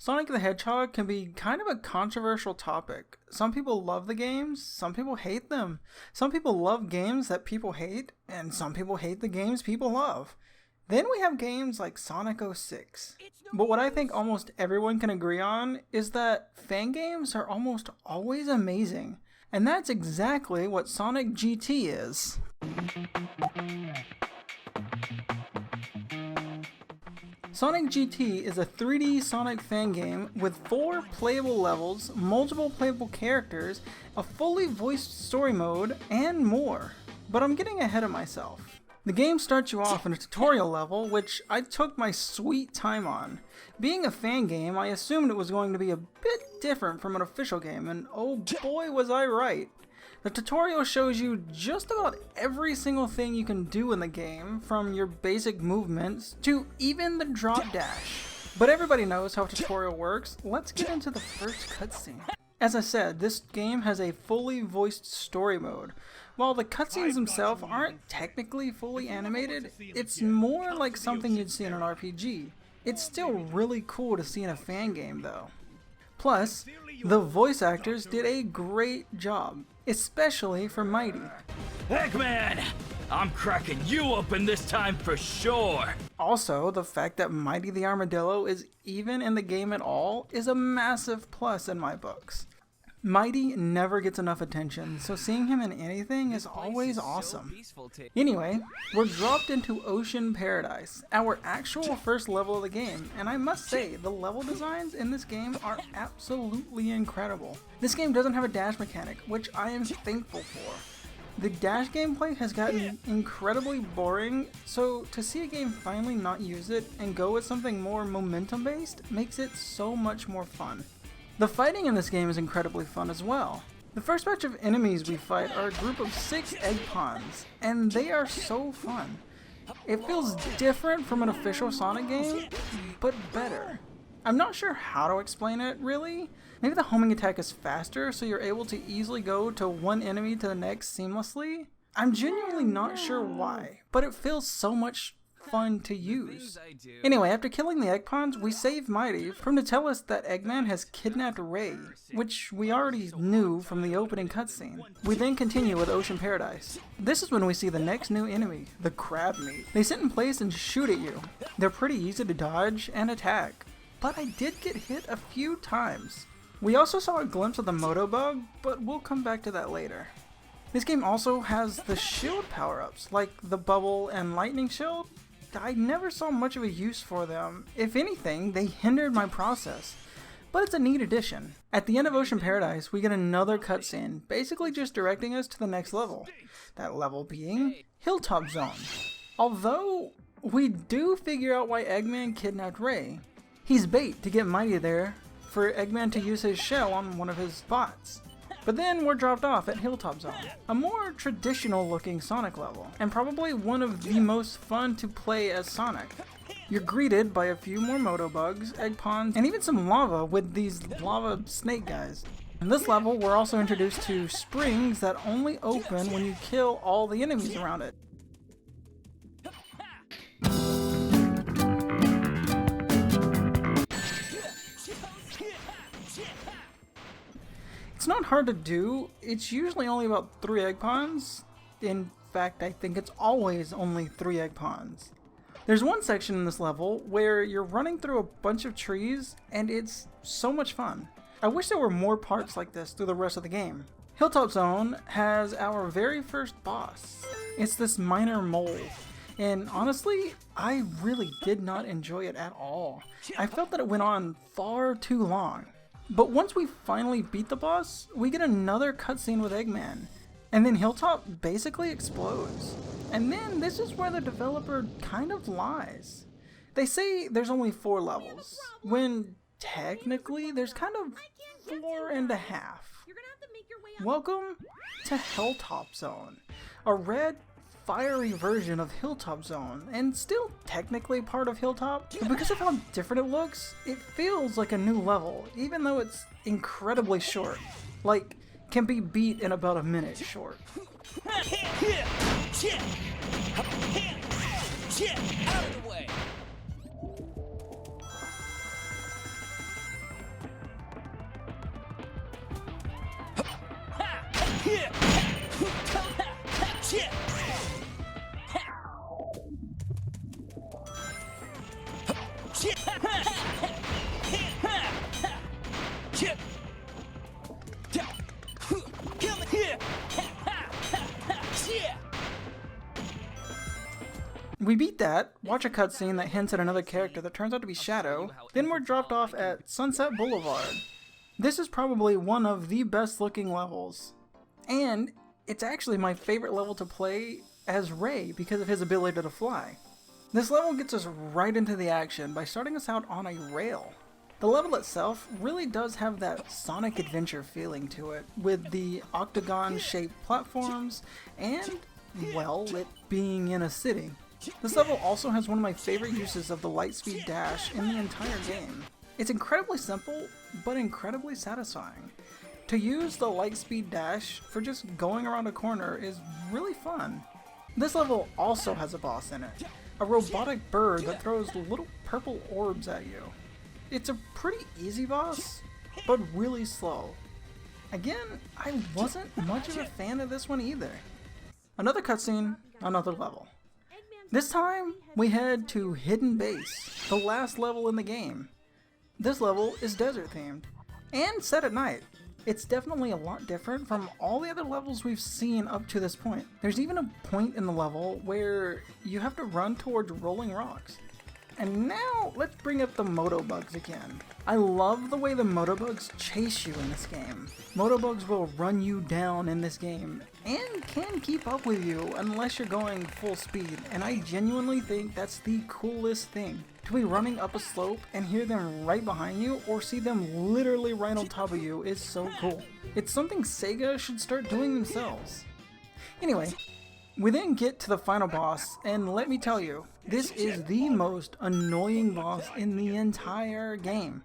Sonic the Hedgehog can be kind of a controversial topic. Some people love the games, some people hate them. Some people love games that people hate, and some people hate the games people love. Then we have games like Sonic 06. But what I think almost everyone can agree on is that fan games are almost always amazing. And that's exactly what Sonic GT is. Sonic GT is a 3D Sonic fan game with 4 playable levels, multiple playable characters, a fully voiced story mode, and more. But I'm getting ahead of myself. The game starts you off in a tutorial level, which I took my sweet time on. Being a fan game, I assumed it was going to be a bit different from an official game, and oh boy was I right. The tutorial shows you just about every single thing you can do in the game, from your basic movements to even the drop dash. But everybody knows how a tutorial works. Let's get into the first cutscene. As I said, this game has a fully voiced story mode. While the cutscenes themselves aren't technically fully animated, it's more like something you'd see in an RPG. It's still really cool to see in a fan game though. Plus, the voice actors did a great job, especially for Mighty. Eggman! I'm cracking you open this time for sure! Also, the fact that Mighty the Armadillo is even in the game at all is a massive plus in my books. Mighty never gets enough attention, so seeing him in anything is always awesome. Anyway, we're dropped into Ocean Paradise, our actual first level of the game, and I must say, the level designs in this game are absolutely incredible. This game doesn't have a dash mechanic, which I am thankful for. The dash gameplay has gotten incredibly boring, so to see a game finally not use it and go with something more momentum based makes it so much more fun. The fighting in this game is incredibly fun as well. The first batch of enemies we fight are a group of 6 egg pawns, and they are so fun. It feels different from an official Sonic game, but better. I'm not sure how to explain it, really. Maybe the homing attack is faster, so you're able to easily go to one enemy to the next seamlessly? I'm genuinely not sure why, but it feels so much fun to use. Anyway, after killing the egg pawns, we save Mighty for him to tell us that Eggman has kidnapped Ray, which we already knew from the opening cutscene. We then continue with Ocean Paradise. This is when we see the next new enemy, the crab meat. They sit in place and shoot at you. They're pretty easy to dodge and attack, but I did get hit a few times. We also saw a glimpse of the Moto bug, but we'll come back to that later. This game also has the shield power-ups, like the bubble and lightning shield. I never saw much of a use for them. If anything, they hindered my process. But it's a neat addition. At the end of Ocean Paradise, we get another cutscene, basically just directing us to the next level. That level being Hilltop Zone. Although, we do figure out why Eggman kidnapped Ray. He's bait to get Mighty there for Eggman to use his shell on one of his bots. But then we're dropped off at Hilltop Zone, a more traditional looking Sonic level, and probably one of the most fun to play as Sonic. You're greeted by a few more Moto bugs, egg pawns, and even some lava with these lava snake guys. In this level, we're also introduced to springs that only open when you kill all the enemies around it. It's not hard to do. It's usually only about 3 egg pawns. In fact, I think it's always only 3 egg pawns. There's one section in this level where you're running through a bunch of trees, and it's so much fun. I wish there were more parts like this through the rest of the game. Hilltop Zone has our very first boss. It's this minor mole. And honestly, I really did not enjoy it at all. I felt that it went on far too long. But once we finally beat the boss, we get another cutscene with Eggman, and then Hilltop basically explodes. And then this is where the developer kind of lies. They say there's only 4 levels, when technically there's kind of 4.5. Welcome to Hilltop Zone, a red, fiery version of Hilltop Zone, and still technically part of Hilltop, but because of how different it looks, it feels like a new level, even though it's incredibly short. Like, can be beat in about a minute short. Out of the way. We beat that, watch a cutscene that hints at another character that turns out to be Shadow, then we're dropped off at Sunset Boulevard. This is probably one of the best looking levels. And it's actually my favorite level to play as Ray because of his ability to fly. This level gets us right into the action by starting us out on a rail. The level itself really does have that Sonic Adventure feeling to it, with the octagon-shaped platforms and, well, it being in a city. This level also has one of my favorite uses of the Lightspeed Dash in the entire game. It's incredibly simple, but incredibly satisfying. To use the Lightspeed Dash for just going around a corner is really fun. This level also has a boss in it, a robotic bird that throws little purple orbs at you. It's a pretty easy boss, but really slow. Again, I wasn't much of a fan of this one either. Another cutscene, another level. This time, we head to Hidden Base, the last level in the game. This level is desert themed, and set at night. It's definitely a lot different from all the other levels we've seen up to this point. There's even a point in the level where you have to run towards rolling rocks. And now, let's bring up the Motobugs again. I love the way the Motobugs chase you in this game. Motobugs will run you down in this game, and can keep up with you unless you're going full speed, and I genuinely think that's the coolest thing. To be running up a slope and hear them right behind you, or see them literally right on top of you, is so cool. It's something Sega should start doing themselves. Anyway, we then get to the final boss, and let me tell you, this is the most annoying boss in the entire game.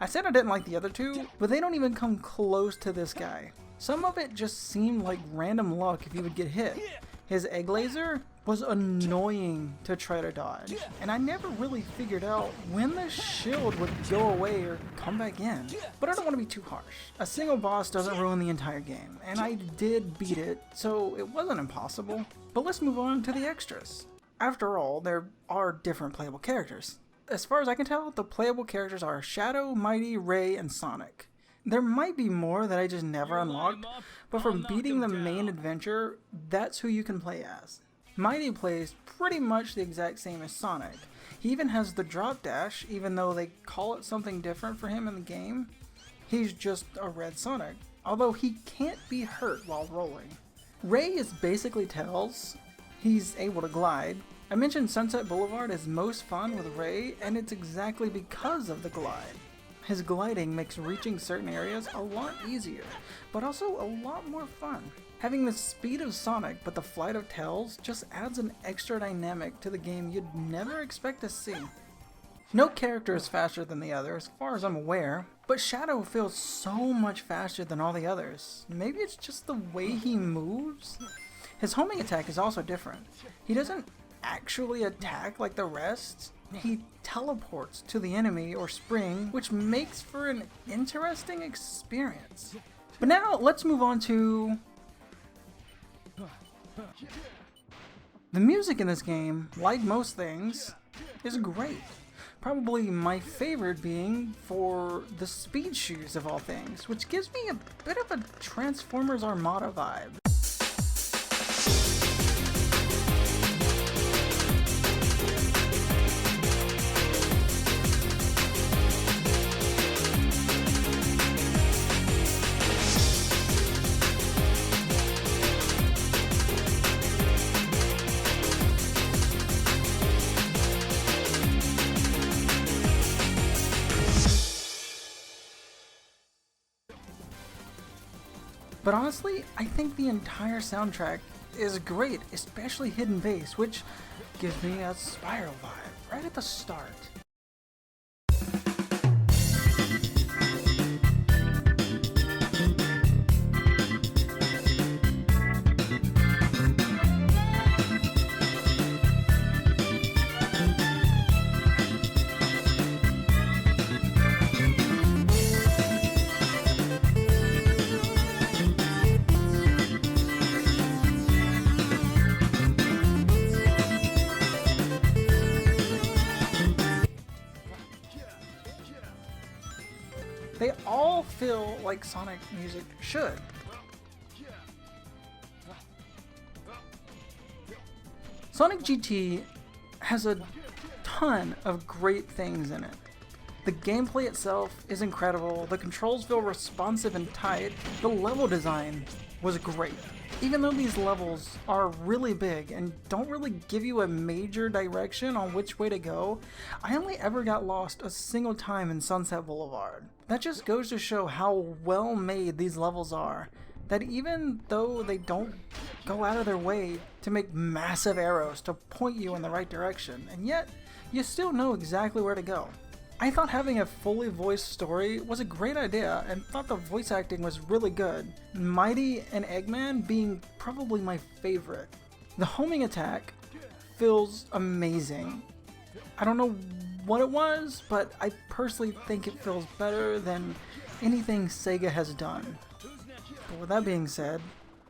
I said I didn't like the other two, but they don't even come close to this guy. Some of it just seemed like random luck if you would get hit. His egg laser was annoying to try to dodge, and I never really figured out when the shield would go away or come back in. But I don't want to be too harsh. A single boss doesn't ruin the entire game, and I did beat it, so it wasn't impossible. But let's move on to the extras. After all, there are different playable characters. As far as I can tell, the playable characters are Shadow, Mighty, Ray, and Sonic. There might be more that I just never unlocked, but from beating the main adventure, that's who you can play as. Mighty plays pretty much the exact same as Sonic. He even has the drop dash, even though they call it something different for him in the game. He's just a red Sonic, although he can't be hurt while rolling. Ray is basically Tails. He's able to glide. I mentioned Sunset Boulevard is most fun with Ray, and it's exactly because of the glide. His gliding makes reaching certain areas a lot easier, but also a lot more fun. Having the speed of Sonic but the flight of Tails just adds an extra dynamic to the game you'd never expect to see. No character is faster than the other as far as I'm aware, but Shadow feels so much faster than all the others. Maybe it's just the way he moves? His homing attack is also different. He doesn't actually attack like the rest. He teleports to the enemy or spring, which makes for an interesting experience. But now let's move on to the music in this game. Like most things, is great. Probably my favorite being for the speed shoes of all things, which gives me a bit of a Transformers Armada vibe. But honestly, I think the entire soundtrack is great, especially Hidden Base, which gives me a Spiral vibe right at the start. They all feel like Sonic music should. Sonic GT has a ton of great things in it. The gameplay itself is incredible, the controls feel responsive and tight, the level design was great. Even though these levels are really big and don't really give you a major direction on which way to go, I only ever got lost a single time in Sunset Boulevard. That just goes to show how well made these levels are, that even though they don't go out of their way to make massive arrows to point you in the right direction, and yet you still know exactly where to go. I thought having a fully voiced story was a great idea and thought the voice acting was really good, Mighty and Eggman being probably my favorite. The homing attack feels amazing. I don't know what it was, but I personally think it feels better than anything Sega has done. But with that being said,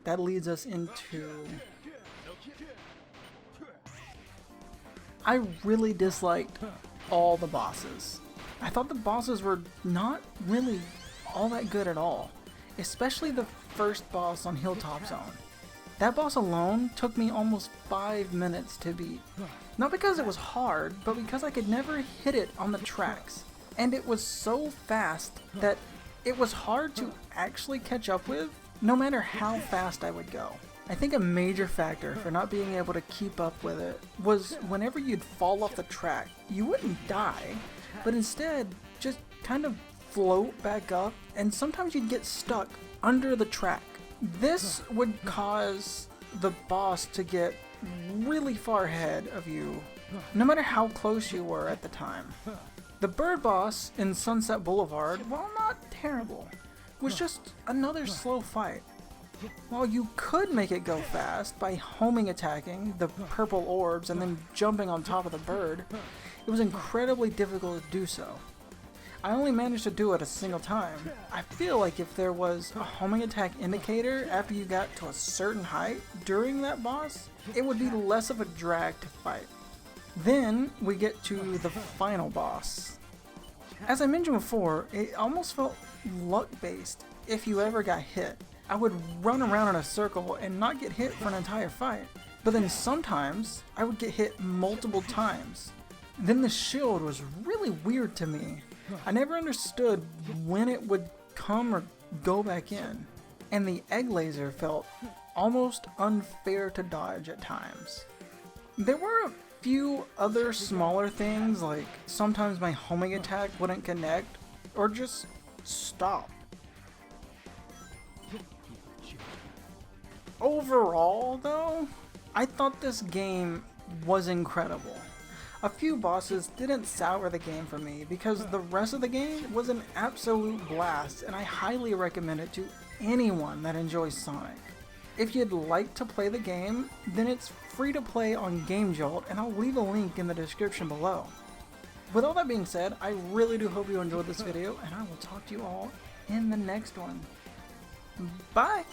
that leads us into... I really disliked all the bosses. I thought the bosses were not really all that good at all, especially the first boss on Hilltop Zone. That boss alone took me almost 5 minutes to beat. Not because it was hard, but because I could never hit it on the tracks. And it was so fast that it was hard to actually catch up with, no matter how fast I would go. I think a major factor for not being able to keep up with it was whenever you'd fall off the track, you wouldn't die, but instead just kind of float back up, and sometimes you'd get stuck under the track. This would cause the boss to get really far ahead of you, no matter how close you were at the time. The bird boss in Sunset Boulevard, while not terrible, was just another slow fight. While you could make it go fast by homing attacking the purple orbs and then jumping on top of the bird, it was incredibly difficult to do so. I only managed to do it a single time. I feel like if there was a homing attack indicator after you got to a certain height during that boss, it would be less of a drag to fight. Then we get to the final boss. As I mentioned before, it almost felt luck-based if you ever got hit. I would run around in a circle and not get hit for an entire fight. But then sometimes I would get hit multiple times. Then the shield was really weird to me. I never understood when it would come or go back in. And the egg laser felt almost unfair to dodge at times. There were a few other smaller things, like sometimes my homing attack wouldn't connect or just stop. Overall, though, I thought this game was incredible. A few bosses didn't sour the game for me because the rest of the game was an absolute blast, and I highly recommend it to anyone that enjoys Sonic. If you'd like to play the game, then it's free to play on Game Jolt, and I'll leave a link in the description below. With all that being said, I really do hope you enjoyed this video, and I will talk to you all in the next one. Bye!